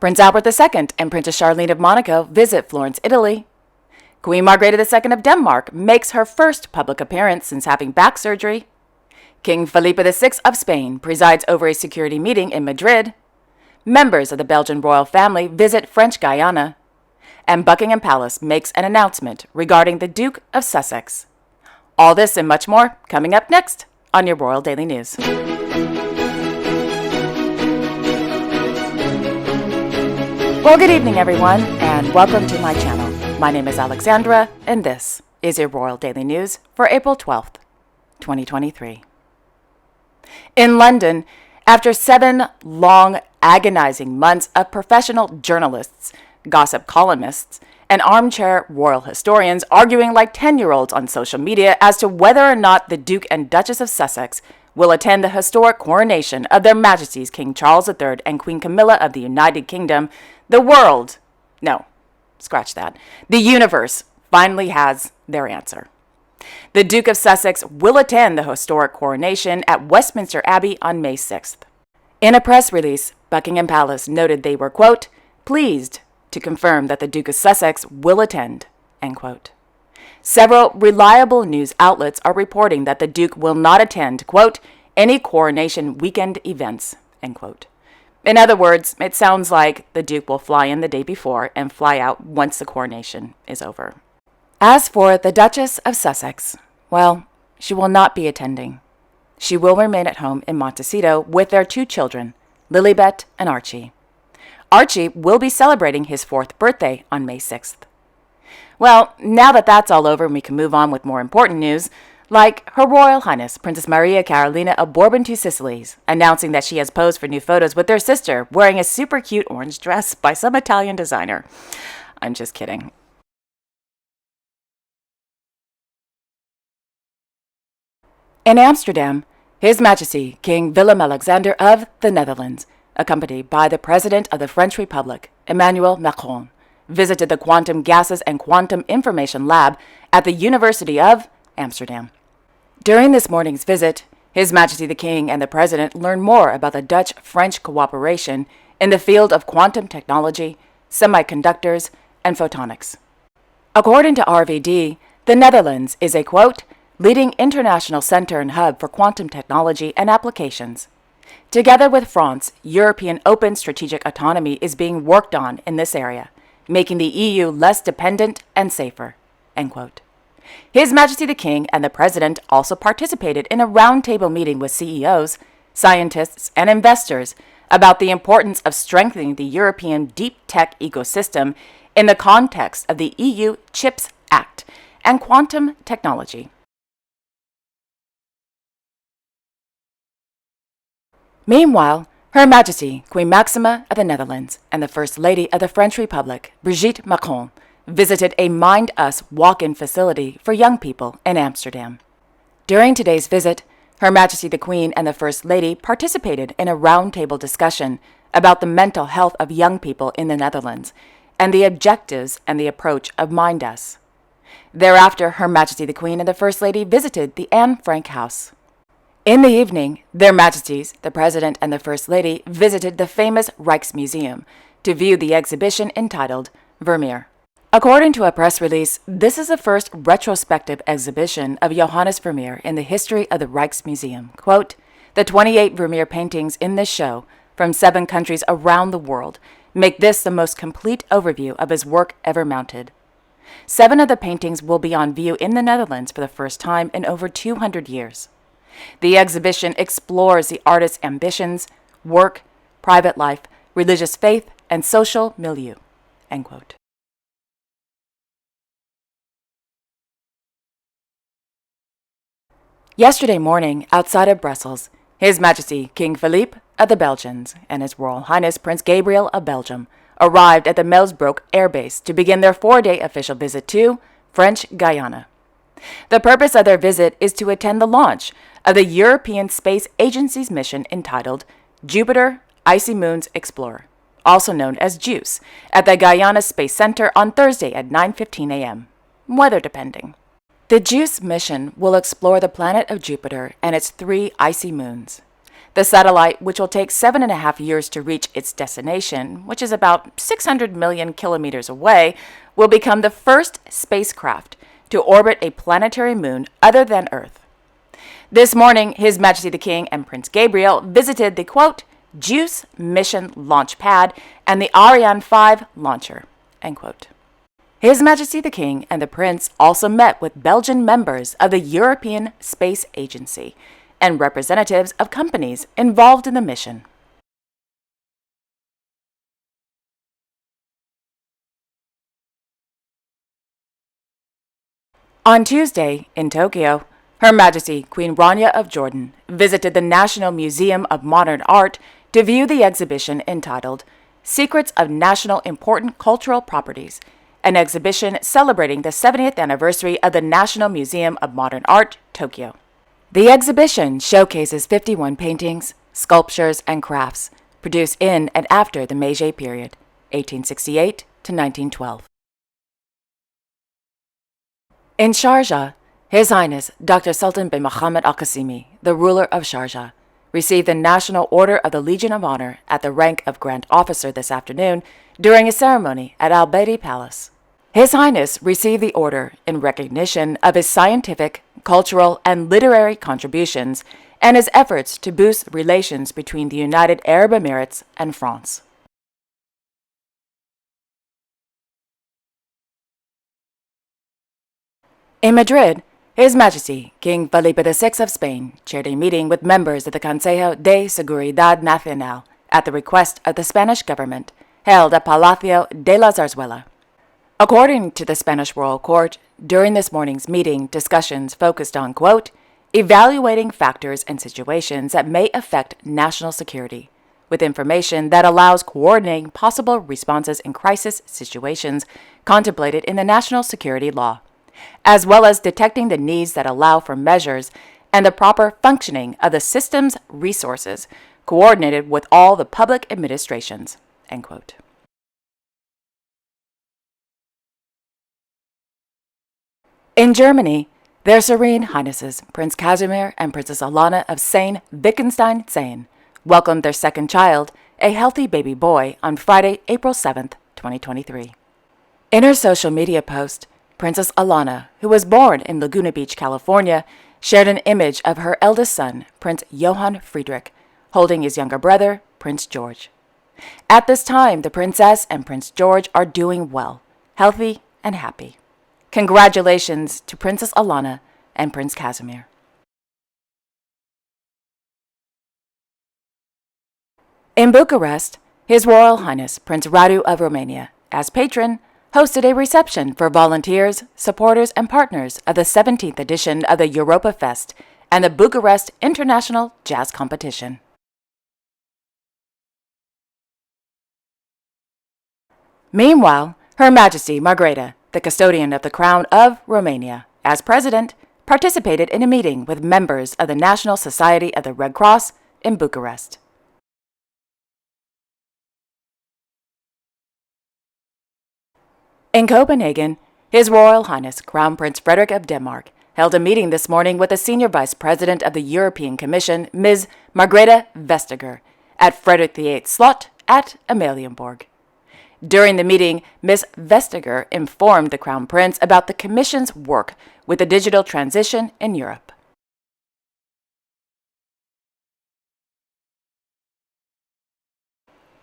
Prince Albert II and Princess Charlene of Monaco visit Florence, Italy. Queen Margrethe II of Denmark makes her first public appearance since having back surgery. King Felipe VI of Spain presides over a security meeting in Madrid. Members of the Belgian royal family visit French Guyana. And Buckingham Palace makes an announcement regarding the Duke of Sussex. All this and much more coming up next on your Royal Daily News. Well, good evening, everyone, and welcome to my channel. My name is Alexandra, and this is your Royal Daily News for April 12th, 2023. In London, after 7 long, agonizing months of professional journalists, gossip columnists, and armchair royal historians arguing like 10-year-olds on social media as to whether or not the Duke and Duchess of Sussex will attend the historic coronation of Their Majesties King Charles III and Queen Camilla of the United Kingdom, the universe finally has their answer. The Duke of Sussex will attend the historic coronation at Westminster Abbey on May 6th. In a press release, Buckingham Palace noted they were, quote, pleased to confirm that the Duke of Sussex will attend, end quote. Several reliable news outlets are reporting that the Duke will not attend, quote, any coronation weekend events, end quote. In other words, it sounds like the Duke will fly in the day before and fly out once the coronation is over. As for the Duchess of Sussex, well, she will not be attending. She will remain at home in Montecito with their 2 children, Lilibet and Archie. Archie will be celebrating his 4th birthday on May 6th. Well, now that that's all over and we can move on with more important news, like Her Royal Highness Princess Maria Carolina of Bourbon-Two Sicilies announcing that she has posed for new photos with their sister wearing a super cute orange dress by some Italian designer. I'm just kidding. In Amsterdam, His Majesty King Willem-Alexander of the Netherlands, accompanied by the President of the French Republic, Emmanuel Macron, visited the Quantum Gases and Quantum Information Lab at the University of Amsterdam. During this morning's visit, His Majesty the King and the President learned more about the Dutch-French cooperation in the field of quantum technology, semiconductors, and photonics. According to RVD, the Netherlands is a, quote, leading international center and hub for quantum technology and applications. Together with France, European open strategic autonomy is being worked on in this area, making the EU less dependent and safer, end quote. His Majesty the King and the President also participated in a roundtable meeting with CEOs, scientists, and investors about the importance of strengthening the European deep tech ecosystem in the context of the EU Chips Act and quantum technology. Meanwhile, Her Majesty Queen Maxima of the Netherlands and the First Lady of the French Republic, Brigitte Macron, visited a Mind Us walk-in facility for young people in Amsterdam. During today's visit, Her Majesty the Queen and the First Lady participated in a roundtable discussion about the mental health of young people in the Netherlands and the objectives and the approach of Mind Us. Thereafter, Her Majesty the Queen and the First Lady visited the Anne Frank House. In the evening, Their Majesties, the President and the First Lady, visited the famous Rijksmuseum to view the exhibition entitled Vermeer. According to a press release, this is the first retrospective exhibition of Johannes Vermeer in the history of the Rijksmuseum. Quote, the 28 Vermeer paintings in this show from 7 countries around the world make this the most complete overview of his work ever mounted. 7 of the paintings will be on view in the Netherlands for the first time in over 200 years. The exhibition explores the artist's ambitions, work, private life, religious faith, and social milieu, end quote. Yesterday morning, outside of Brussels, His Majesty King Philippe of the Belgians and His Royal Highness Prince Gabriel of Belgium arrived at the Melsbroek Air Base to begin their 4-day official visit to French Guyana. The purpose of their visit is to attend the launch of the European Space Agency's mission entitled Jupiter Icy Moons Explorer, also known as JUICE, at the Guyana Space Center on Thursday at 9:15 a.m., weather depending. The JUICE mission will explore the planet of Jupiter and its 3 icy moons. The satellite, which will take 7.5 years to reach its destination, which is about 600 million kilometers away, will become the first spacecraft to orbit a planetary moon other than Earth. This morning, His Majesty the King and Prince Gabriel visited the, quote, JUICE mission launch pad and the Ariane 5 launcher, end quote. His Majesty the King and the Prince also met with Belgian members of the European Space Agency and representatives of companies involved in the mission. On Tuesday, in Tokyo, Her Majesty Queen Rania of Jordan visited the National Museum of Modern Art to view the exhibition entitled Secrets of National Important Cultural Properties, an exhibition celebrating the 70th anniversary of the National Museum of Modern Art, Tokyo. The exhibition showcases 51 paintings, sculptures, and crafts produced in and after the Meiji period, 1868 to 1912. In Sharjah, His Highness Dr. Sultan bin Mohammed Al-Qasimi, the ruler of Sharjah, received the National Order of the Legion of Honor at the rank of Grand Officer this afternoon during a ceremony at Al Beidi Palace. His Highness received the order in recognition of his scientific, cultural, and literary contributions and his efforts to boost relations between the United Arab Emirates and France. In Madrid, His Majesty King Felipe VI of Spain chaired a meeting with members of the Consejo de Seguridad Nacional at the request of the Spanish government, held at Palacio de la Zarzuela. According to the Spanish Royal Court, during this morning's meeting, discussions focused on, quote, evaluating factors and situations that may affect national security, with information that allows coordinating possible responses in crisis situations contemplated in the national security law, as well as detecting the needs that allow for measures and the proper functioning of the system's resources, coordinated with all the public administrations, end quote. In Germany, Their Serene Highnesses Prince Casimir and Princess Alana of Sayn-Wittgenstein-Sayn welcomed their second child, a healthy baby boy, on Friday, April 7th, 2023. In her social media post, Princess Alana, who was born in Laguna Beach, California, shared an image of her eldest son, Prince Johann Friedrich, holding his younger brother, Prince George. At this time, the princess and Prince George are doing well, healthy, and happy. Congratulations to Princess Alana and Prince Casimir. In Bucharest, His Royal Highness Prince Radu of Romania, as patron, hosted a reception for volunteers, supporters, and partners of the 17th edition of the Europa Fest and the Bucharest International Jazz Competition. Meanwhile, Her Majesty Margrethe, the custodian of the Crown of Romania, as president, participated in a meeting with members of the National Society of the Red Cross in Bucharest. In Copenhagen, His Royal Highness Crown Prince Frederik of Denmark held a meeting this morning with the Senior Vice President of the European Commission, Ms. Margrethe Vestager, at Frederik VIII Slot at Amalienborg. During the meeting, Ms. Vestager informed the Crown Prince about the Commission's work with the digital transition in Europe.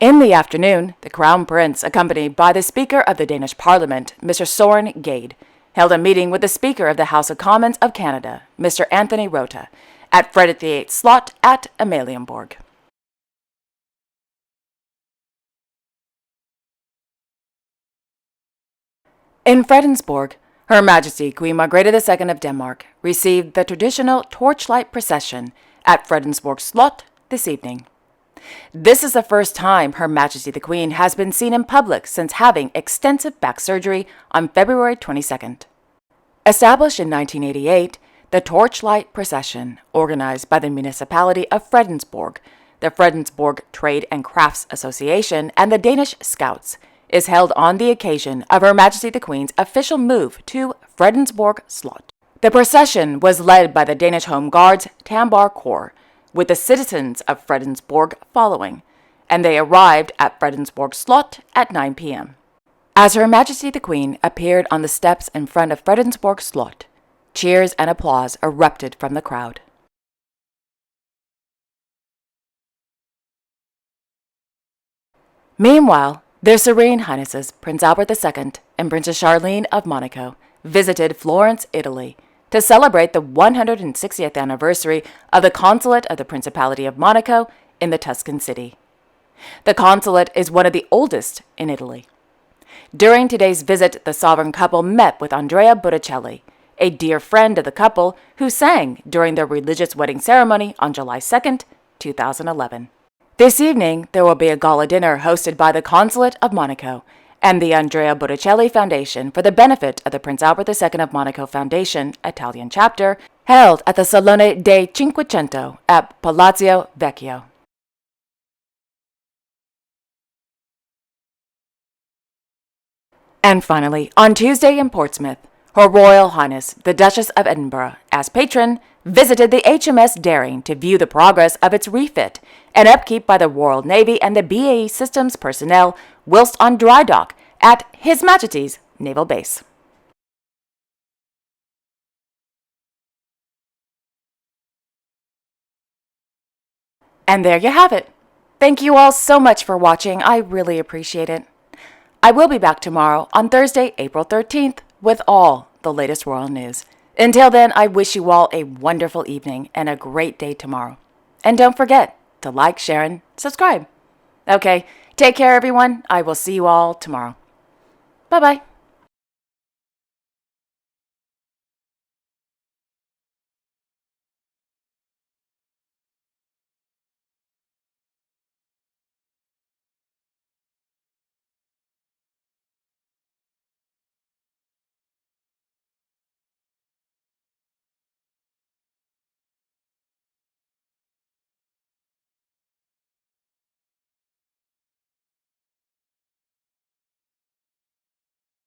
In the afternoon, the Crown Prince, accompanied by the Speaker of the Danish Parliament, Mr. Søren Gade, held a meeting with the Speaker of the House of Commons of Canada, Mr. Anthony Rota, at Frederik VIII Slot at Amalienborg. In Fredensborg, Her Majesty Queen Margrethe II of Denmark received the traditional torchlight procession at Fredensborg Slot this evening. This is the first time Her Majesty the Queen has been seen in public since having extensive back surgery on February 22nd. Established in 1988, the torchlight procession, organized by the municipality of Fredensborg, the Fredensborg Trade and Crafts Association, and the Danish Scouts, is held on the occasion of Her Majesty the Queen's official move to Fredensborg Slot. The procession was led by the Danish Home Guards Tambar Corps, with the citizens of Fredensborg following, and they arrived at Fredensborg Slot at 9 p.m. As Her Majesty the Queen appeared on the steps in front of Fredensborg Slot, cheers and applause erupted from the crowd. Meanwhile, Their Serene Highnesses Prince Albert II and Princess Charlene of Monaco visited Florence, Italy, to celebrate the 160th anniversary of the Consulate of the Principality of Monaco in the Tuscan city. The consulate is one of the oldest in Italy. During today's visit, the sovereign couple met with Andrea Botticelli, a dear friend of the couple who sang during their religious wedding ceremony on July 2nd, 2011. This evening, there will be a gala dinner hosted by the Consulate of Monaco and the Andrea Botticelli Foundation for the benefit of the Prince Albert II of Monaco Foundation, Italian chapter, held at the Salone dei Cinquecento at Palazzo Vecchio. And finally, on Tuesday in Portsmouth, Her Royal Highness, the Duchess of Edinburgh, as patron, visited the HMS Daring to view the progress of its refit and upkeep by the Royal Navy and the BAE Systems personnel whilst on dry dock at His Majesty's Naval Base. And there you have it. Thank you all so much for watching. I really appreciate it. I will be back tomorrow on Thursday, April 13th, with all the latest royal news. Until then, I wish you all a wonderful evening and a great day tomorrow. And don't forget to like, share, and subscribe. Okay, take care, everyone. I will see you all tomorrow. Bye-bye.